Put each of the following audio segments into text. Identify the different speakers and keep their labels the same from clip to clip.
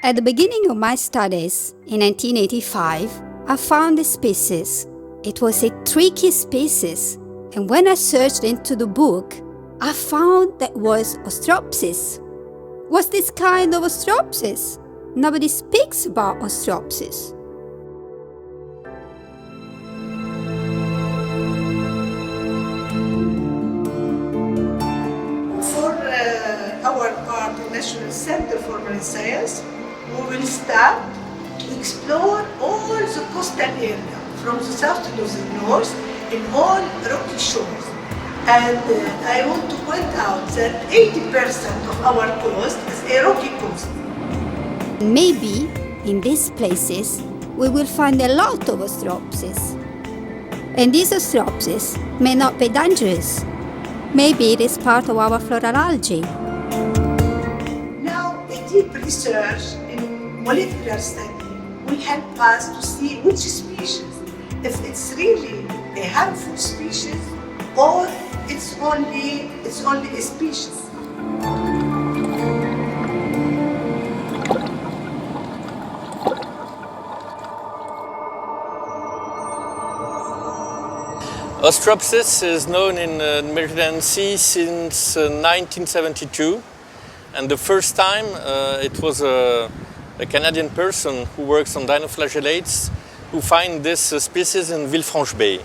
Speaker 1: At the beginning of my studies, in 1985, I found a species. It was a tricky species, and when I searched into the book, I found that was Ostreopsis. What's this kind of Ostreopsis? Nobody speaks about Ostreopsis.
Speaker 2: For our part, the National Center for Marine Science, we will start to explore all the coastal area, from the south to the north, in all rocky shores. And I want to point out that 80% of our coast is a rocky coast.
Speaker 1: Maybe in these places we will find a lot of Ostreopsis. And these Ostreopsis may not be dangerous. Maybe it is part of our floral algae.
Speaker 2: Now, a deep research in molecular study will help us to see which species, if it's really a harmful species or it's only a species.
Speaker 3: Ostreopsis is known in the Mediterranean Sea since 1972, and the first time it was a Canadian person who works on dinoflagellates who find this species in Villefranche Bay.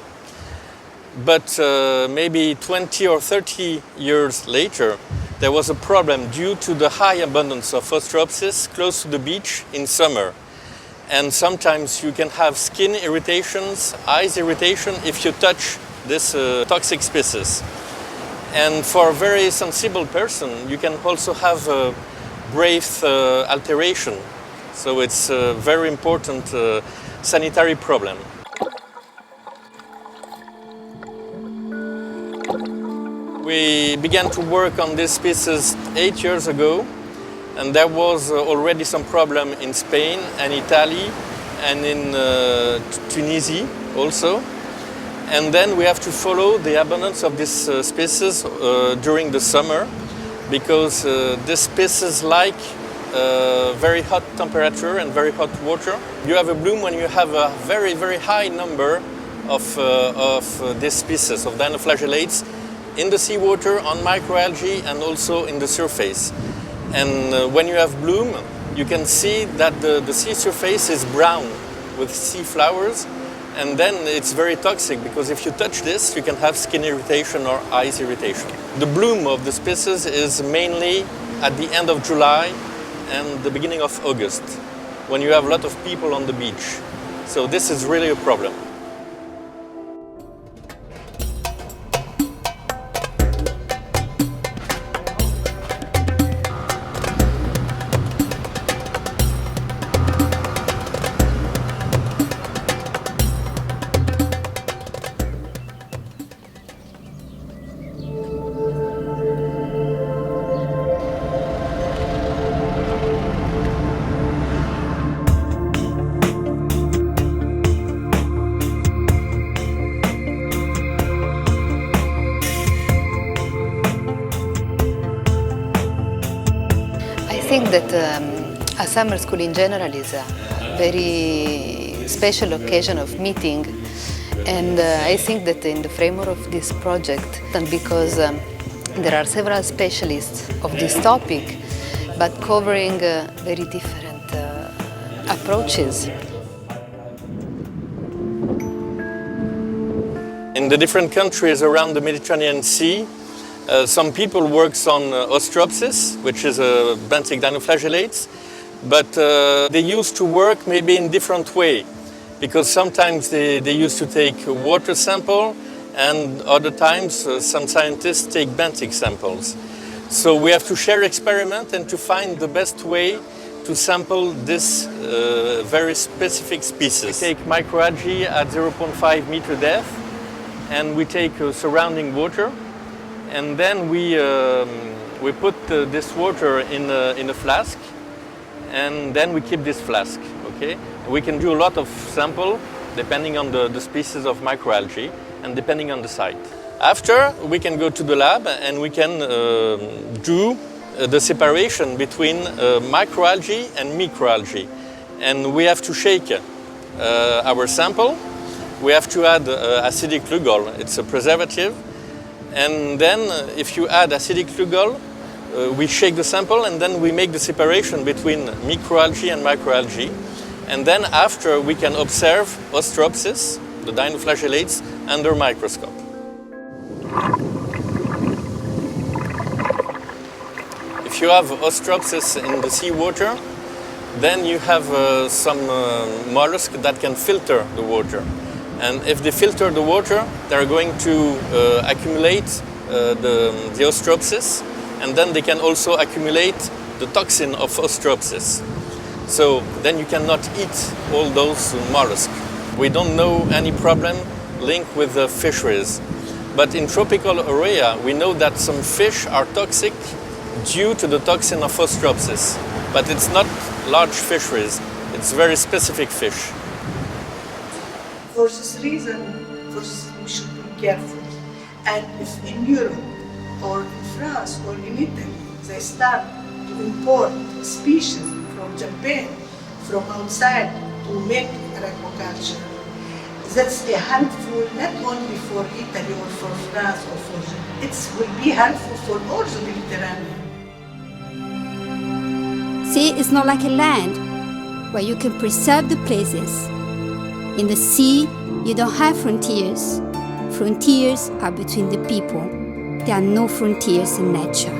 Speaker 3: But maybe 20 or 30 years later, there was a problem due to the high abundance of Ostreopsis close to the beach in summer. And sometimes you can have skin irritations, eyes irritation if you touch this toxic species. And for a very sensible person, you can also have a breath alteration. So it's a very important sanitary problem. We began to work on this species 8 years ago, and there was already some problem in Spain and Italy and in Tunisia also. And then we have to follow the abundance of this species during the summer, because this species like very hot temperature and very hot water. You have a bloom when you have a very, very high number of this species of dinoflagellates in the seawater, on microalgae, and also in the surface. And when you have bloom, you can see that the sea surface is brown with sea flowers, and then it's very toxic, because if you touch this, you can have skin irritation or eyes irritation. The bloom of the species is mainly at the end of July and the beginning of August, when you have a lot of people on the beach. So this is really a problem.
Speaker 4: I think that a summer school in general is a very special occasion of meeting, and I think that in the framework of this project, and because there are several specialists of this topic, but covering very different approaches.
Speaker 3: In the different countries around the Mediterranean Sea, some people work on Ostreopsis, which is a benthic dinoflagellates, but they used to work maybe in different way, because sometimes they used to take a water sample, and other times some scientists take benthic samples. So we have to share experiment and to find the best way to sample this very specific species. We take microalgae at 0.5 meter depth, and we take surrounding water, and then we put this water in a flask, and then we keep this flask. Okay, we can do a lot of sample depending on the species of microalgae and depending on the site. After, we can go to the lab and we can do the separation between microalgae and microalgae. And we have to shake our sample. We have to add acidic lugol, it's a preservative. And then if you add acidic lugol, we shake the sample and then we make the separation between microalgae and microalgae. And then after we can observe Ostreopsis, the dinoflagellates, under microscope. If you have Ostreopsis in the seawater, then you have some mollusk that can filter the water. And if they filter the water, they're going to accumulate the Ostreopsis, and then they can also accumulate the toxin of Ostreopsis. So then you cannot eat all those mollusks. We don't know any problem linked with the fisheries. But in tropical area, we know that some fish are toxic due to the toxin of Ostreopsis. But it's not large fisheries, it's very specific fish.
Speaker 2: For this reason, we should be careful. And if in Europe or in France or in Italy, they start to import species from Japan, from outside to make aquaculture, that's a harmful not only for Italy or for France or for Japan, it will be harmful for all the Mediterranean.
Speaker 1: Sea is not like a land where you can preserve the places. In the sea, you don't have frontiers. Frontiers are between the people. There are no frontiers in nature.